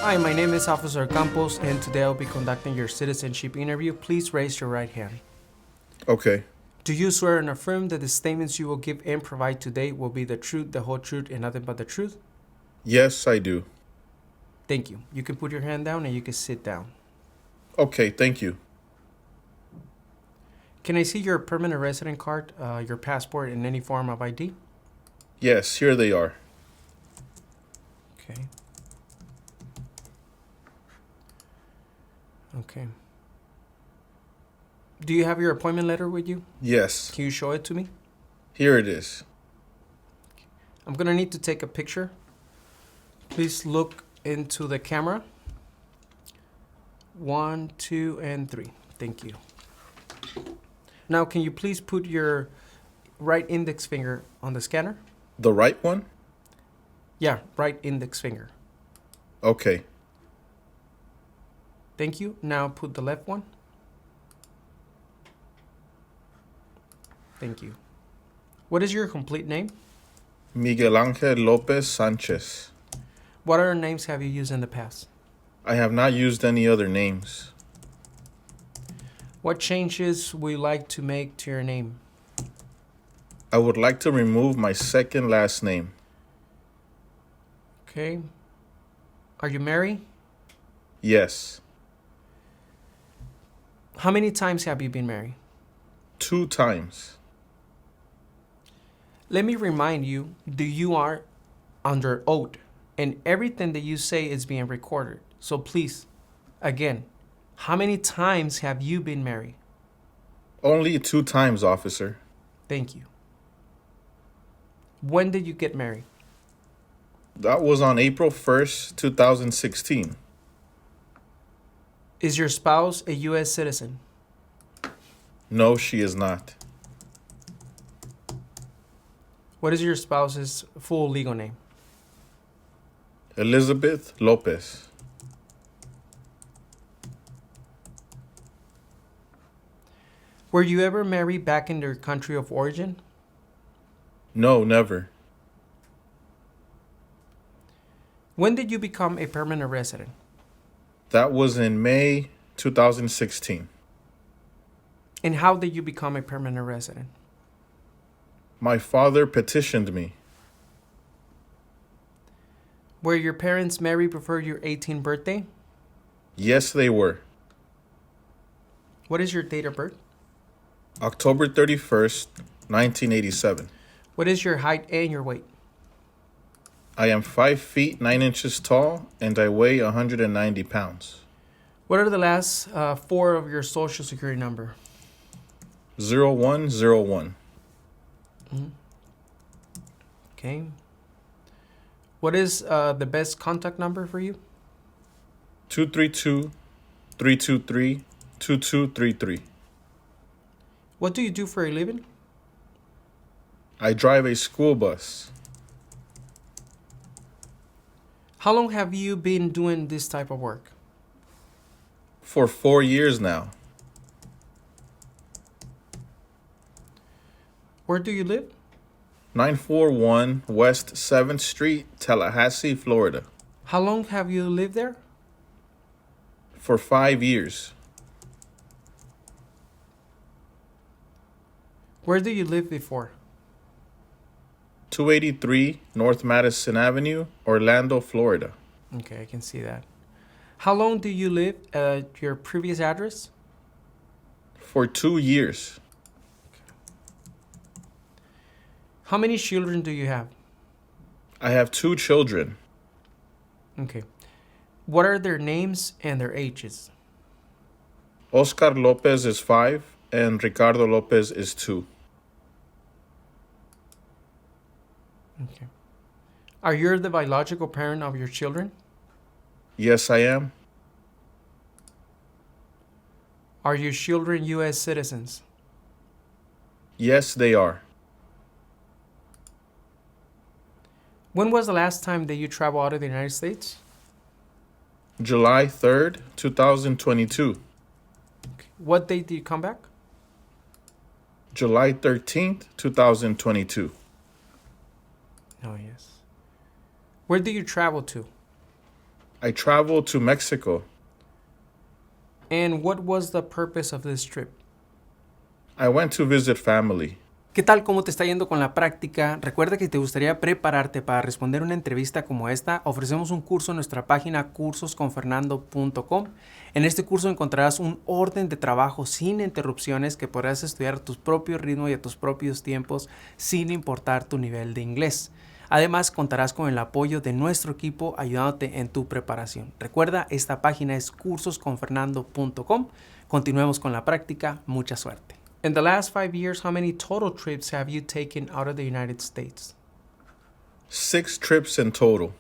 Hi, my name is Officer Campos, and today I'll be conducting your citizenship interview. Please raise your right hand. Okay. Do you swear and affirm that the statements you will give and provide today will be the truth, the whole truth, and nothing but the truth? Yes, I do. Thank you. You can put your hand down and you can sit down. Okay, thank you. Can I see your permanent resident card, your passport, and any form of ID? Yes, here they are. Okay. Okay. Do you have your appointment letter with you? Yes, Can you show it to me? here it is. I'm gonna need to take a picture. Please look into the camera. 1, 2, and 3. Thank you. Now, can you please put your right index finger on the scanner? The right one? Yeah, right index finger. Okay. Thank you. Now put the left one. Thank you. What is your complete name? Miguel Ángel López Sánchez. What other names have you used in the past? I have not used any other names. What changes would you like to make to your name? I would like to remove my second last name. Okay. Are you married? Yes, How many times have you been married? 2 times. Let me remind you that you are under oath and everything that you say is being recorded. So please, again, how many times have you been married? Only 2 times, officer. Thank you. When did you get married? That was on April 1st, 2016. Is your spouse a U.S. citizen? No, she is not. What is your spouse's full legal name? Elizabeth Lopez. Were you ever married back in your country of origin? No, never. When did you become a permanent resident? That was in May 2016. And how did you become a permanent resident? My father petitioned me. Were your parents married before your 18th birthday? Yes, they were. What is your date of birth? October 31st, 1987. What is your height and your weight? I am 5 feet 9 inches tall and I weigh 190 pounds. What are the last 4 of your social security number? 0101. Okay. What is the best contact number for you? 232-323-2233. What do you do for a living? I drive a school bus. How long have you been doing this type of work? For 4 years now. Where do you live? 941 West 7th Street, Tallahassee, Florida. How long have you lived there? For 5 years. Where did you live before? 283 North Madison Avenue, Orlando, Florida. Okay, I can see that. How long do you live at your previous address? For 2 years. How many children do you have? I have 2 children. Okay. What are their names and their ages? Oscar Lopez is 5 and Ricardo Lopez is 2. Okay. Are you the biological parent of your children? Yes, I am. Are your children U.S. citizens? Yes, they are. When was the last time that you traveled out of the United States? July 3rd, 2022. Okay. What date did you come back? July 13th, 2022. Oh, yes. Where did you travel to? I traveled to Mexico. And what was the purpose of this trip? I went to visit family. ¿Qué tal? ¿Cómo te está yendo con la práctica? Recuerda que te gustaría prepararte para responder una entrevista como esta. Ofrecemos un curso en nuestra página cursosconfernando.com. En este curso encontrarás un orden de trabajo sin interrupciones que podrás estudiar a tu propio ritmo y a tus propios tiempos sin importar tu nivel de inglés. Además, contarás con el apoyo de nuestro equipo ayudándote en tu preparación. Recuerda, esta página es cursosconfernando.com. Continuemos con la práctica. Mucha suerte. In the last 5 years, how many total trips have you taken out of the United States? 6 trips in total.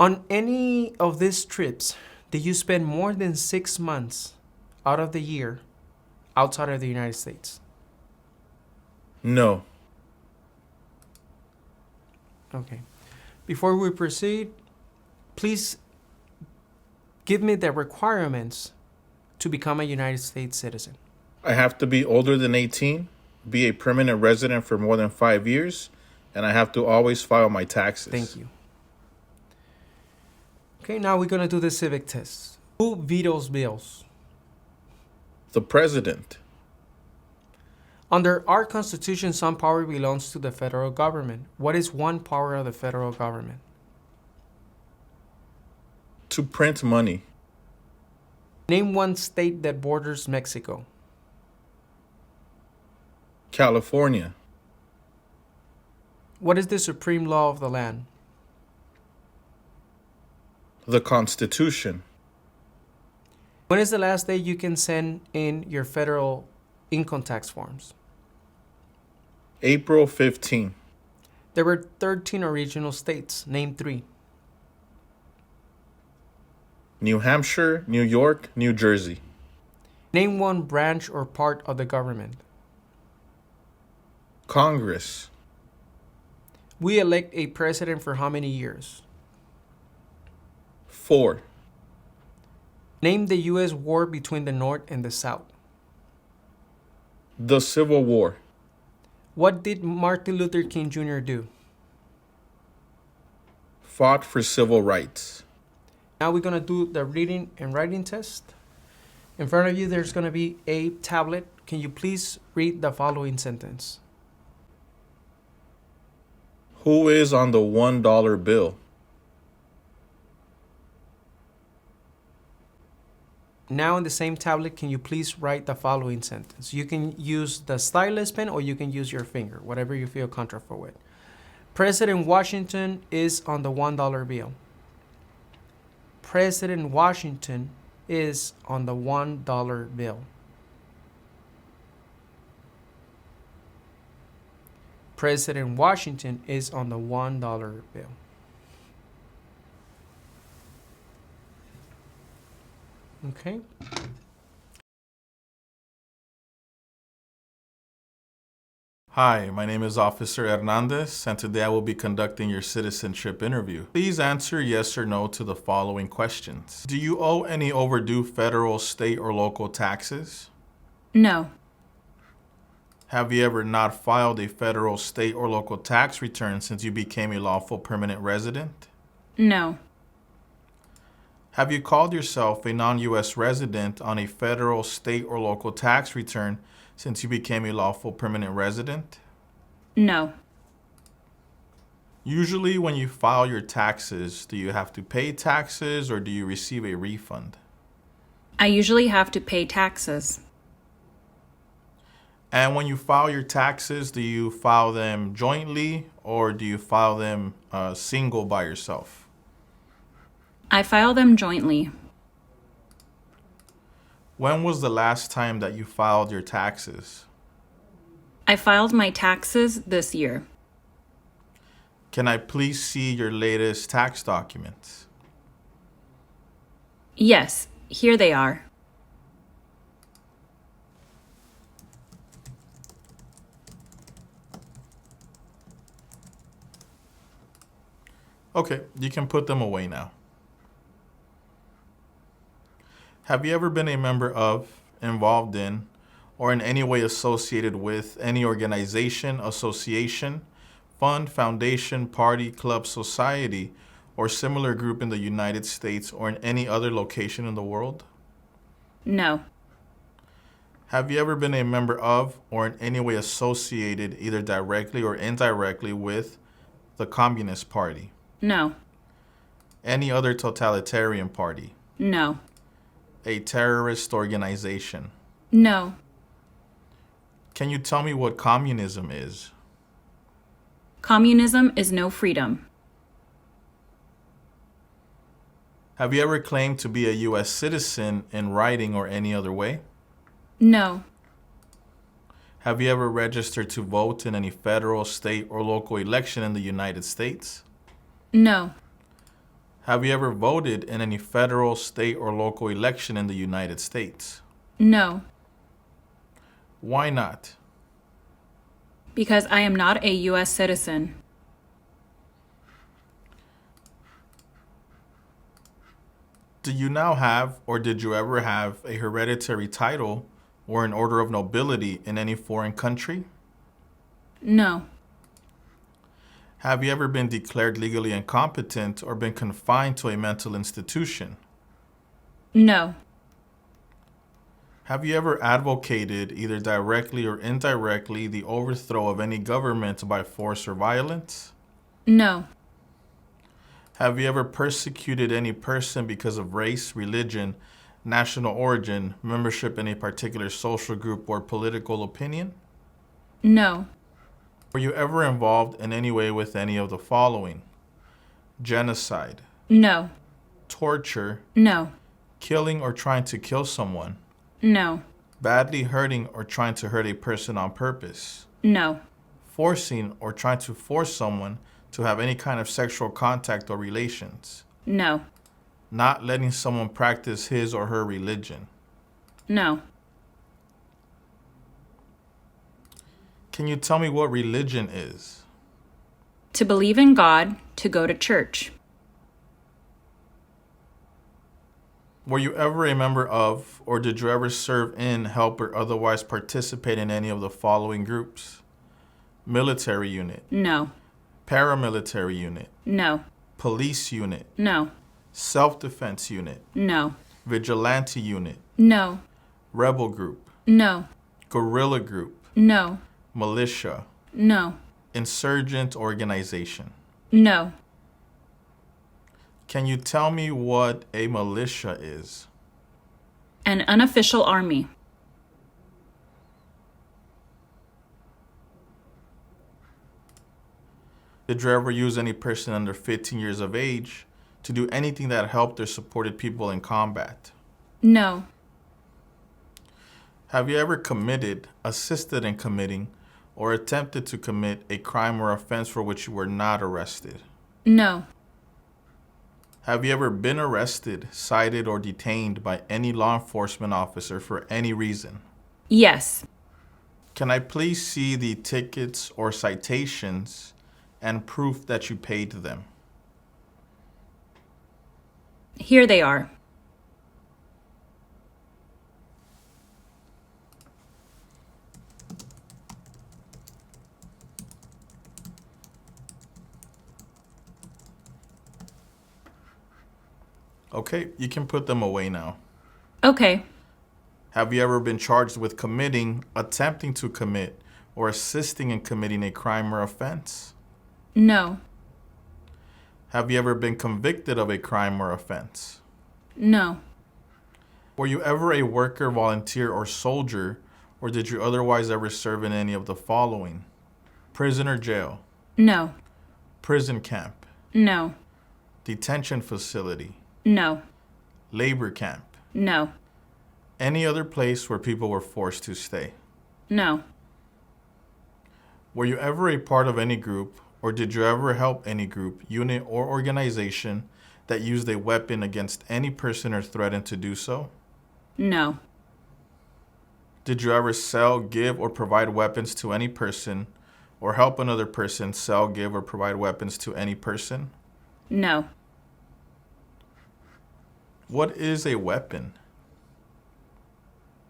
On any of these trips, did you spend more than 6 months out of the year outside of the United States? No. Okay. Before we proceed, please give me the requirements to become a United States citizen. I have to be older than 18, be a permanent resident for more than 5 years, and I have to always file my taxes. Thank you. Okay, now we're going to do the civic test. Who vetoes bills? The president. Under our Constitution, some power belongs to the federal government. What is one power of the federal government? To print money. Name one state that borders Mexico. California. What is the supreme law of the land? The Constitution. When is the last day you can send in your federal income tax forms? April 15. There were 13 original states. Name 3. New Hampshire, New York, New Jersey. Name one branch or part of the government. Congress. We elect a president for how many years? 4. Name the U.S. war between the North and the South. The Civil War. What did Martin Luther King Jr. do? Fought for civil rights. Now we're going to do the reading and writing test. In front of you, there's going to be a tablet. Can you please read the following sentence? Who is on the $1 bill? Now in the same tablet, can you please write the following sentence? You can use the stylus pen or you can use your finger, whatever you feel comfortable with. President Washington is on the $1 bill. President Washington is on the $1 bill. President Washington is on the $1 bill. Okay. Hi, my name is Officer Hernandez, and today I will be conducting your citizenship interview. Please answer yes or no to the following questions. Do you owe any overdue federal, state, or local taxes? No. Have you ever not filed a federal, state, or local tax return since you became a lawful permanent resident? No. Have you called yourself a non-U.S. resident on a federal, state, or local tax return since you became a lawful permanent resident? No. Usually when you file your taxes, do you have to pay taxes or do you receive a refund? I usually have to pay taxes. And when you file your taxes, do you file them jointly or do you file them single by yourself? I file them jointly. When was the last time that you filed your taxes? I filed my taxes this year. Can I please see your latest tax documents? Yes, here they are. Okay, you can put them away now. Have you ever been a member of, involved in, or in any way associated with any organization, association, fund, foundation, party, club, society, or similar group in the United States or in any other location in the world? No. Have you ever been a member of or in any way associated, either directly or indirectly, with the Communist Party? No. Any other totalitarian party? No. A terrorist organization? No. Can you tell me what communism is? Communism is no freedom. Have you ever claimed to be a U.S. citizen in writing or any other way? No. Have you ever registered to vote in any federal, state, or local election in the United States? No. Have you ever voted in any federal, state, or local election in the United States? No. Why not? Because I am not a U.S. citizen. Do you now have, or did you ever have, a hereditary title or an order of nobility in any foreign country? No. Have you ever been declared legally incompetent or been confined to a mental institution? No. Have you ever advocated, either directly or indirectly, the overthrow of any government by force or violence? No. Have you ever persecuted any person because of race, religion, national origin, membership in a particular social group, or political opinion? No. Were you ever involved in any way with any of the following? Genocide, No. torture, No. killing or trying to kill someone, No. badly hurting or trying to hurt a person on purpose, No. forcing or trying to force someone to have any kind of sexual contact or relations, No. not letting someone practice his or her religion. No. Can you tell me what religion is? To believe in God, to go to church. Were you ever a member of, or did you ever serve in, help, or otherwise participate in any of the following groups? Military unit, No. paramilitary unit, No. police unit, No. self-defense unit, No. vigilante unit, No. rebel group, No. guerrilla group, No. militia, No. insurgent organization. No. Can you tell me what a militia is? An unofficial army. Did you ever use any person under 15 years of age to do anything that helped or supported people in combat? No. Have you ever committed, assisted in committing, or attempted to commit a crime or offense for which you were not arrested? No. Have you ever been arrested, cited, or detained by any law enforcement officer for any reason? Yes. Can I please see the tickets or citations and proof that you paid them? Here they are. Okay, you can put them away now. Okay. Have you ever been charged with committing, attempting to commit, or assisting in committing a crime or offense? No. Have you ever been convicted of a crime or offense? No. Were you ever a worker, volunteer, or soldier, or did you otherwise ever serve in any of the following? Prison or jail, No. prison camp, No. detention facility, No. labor camp, No. any other place where people were forced to stay? No. Were you ever a part of any group, or did you ever help any group, unit, or organization that used a weapon against any person or threatened to do so? No. Did you ever sell, give, or provide weapons to any person, or help another person sell, give, or provide weapons to any person? No. What is a weapon?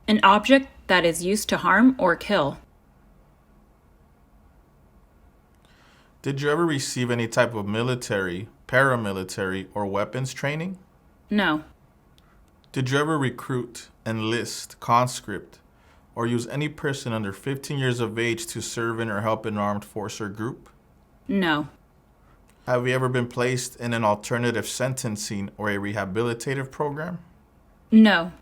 An object that is used to harm or kill. Did you ever receive any type of military paramilitary, or weapons training? No. Did you ever recruit, enlist, conscript, or use any person under 15 years of age to serve in or help an armed force or group? No. Have you ever been placed in an alternative sentencing or a rehabilitative program? No.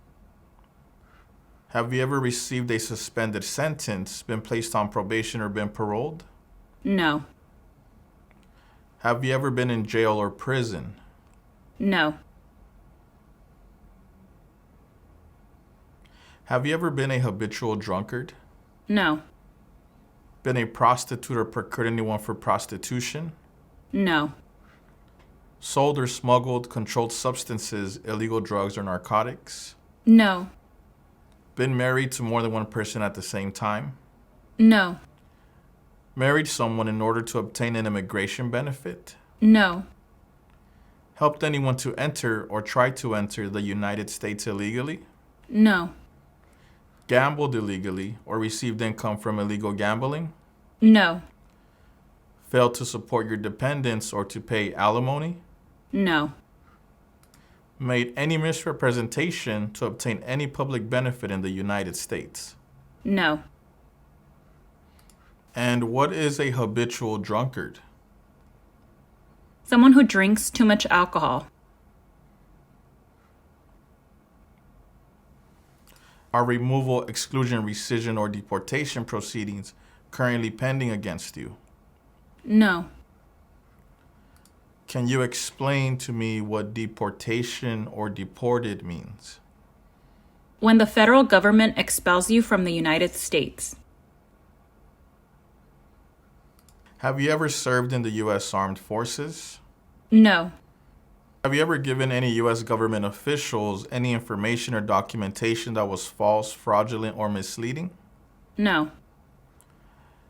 Have you ever received a suspended sentence, been placed on probation, or been paroled? No. Have you ever been in jail or prison? No. Have you ever been a habitual drunkard? No. Been a prostitute or procured anyone for prostitution? No. Sold or smuggled controlled substances, illegal drugs, or narcotics? No. Been married to more than one person at the same time? No. Married someone in order to obtain an immigration benefit? No. Helped anyone to enter or try to enter the United States illegally? No. Gambled illegally or received income from illegal gambling? No. Failed to support your dependents or to pay alimony? No. Made any misrepresentation to obtain any public benefit in the United States? No. And what is a habitual drunkard? Someone who drinks too much alcohol. Are removal, exclusion, rescission, or deportation proceedings currently pending against you? No. Can you explain to me what deportation or deported means? When the federal government expels you from the United States. Have you ever served in the U.S. Armed Forces? No. Have you ever given any U.S. government officials any information or documentation that was false, fraudulent, or misleading? No.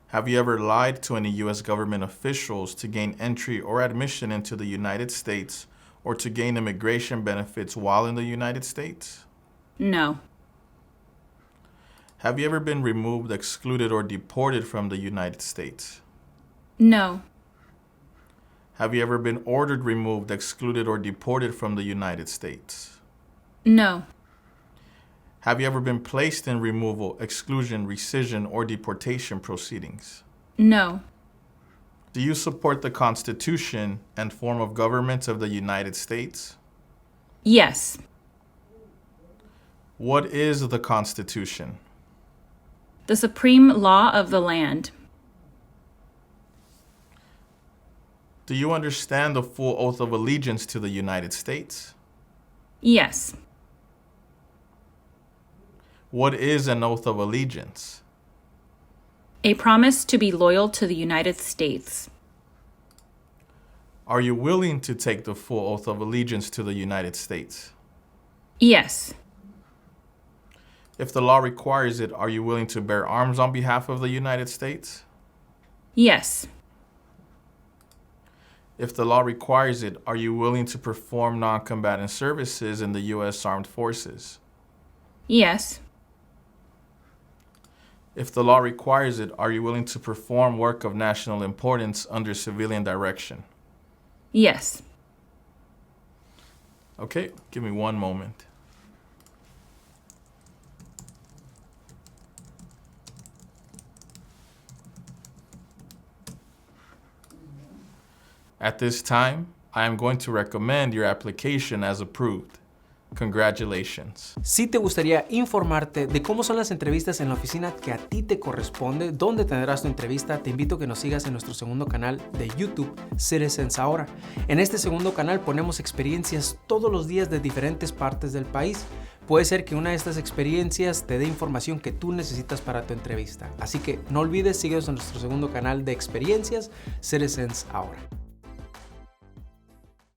Have you ever lied to any U.S. government officials to gain entry or admission into the United States or to gain immigration benefits while in the United States? No. Have you ever been removed, excluded, or deported from the United States? No. Have you ever been ordered removed, excluded, or deported from the United States? No. Have you ever been placed in removal, exclusion, rescission, or deportation proceedings? No. Do you support the Constitution and form of government of the United States? Yes. What is the Constitution? The supreme law of the land. Do you understand the full oath of allegiance to the United States? Yes. What is an oath of allegiance? A promise to be loyal to the United States. Are you willing to take the full oath of allegiance to the United States? Yes. If the law requires it, are you willing to bear arms on behalf of the United States? Yes. If the law requires it, are you willing to perform non-combatant services in the U.S. Armed Forces? Yes. If the law requires it, are you willing to perform work of national importance under civilian direction? Yes. Okay, give me one moment. At this time, I am going to recommend your application as approved. Congratulations. Si te gustaría informarte de cómo son las entrevistas en la oficina que a ti te corresponde, dónde tendrás tu entrevista, te invito a que nos sigas en nuestro segundo canal de YouTube, Citizens Ahora. En este segundo canal ponemos experiencias todos los días de diferentes partes del país. Puede ser que una de estas experiencias te dé información que tú necesitas para tu entrevista. Así que no olvides, síguenos en nuestro segundo canal de experiencias, Citizens Ahora.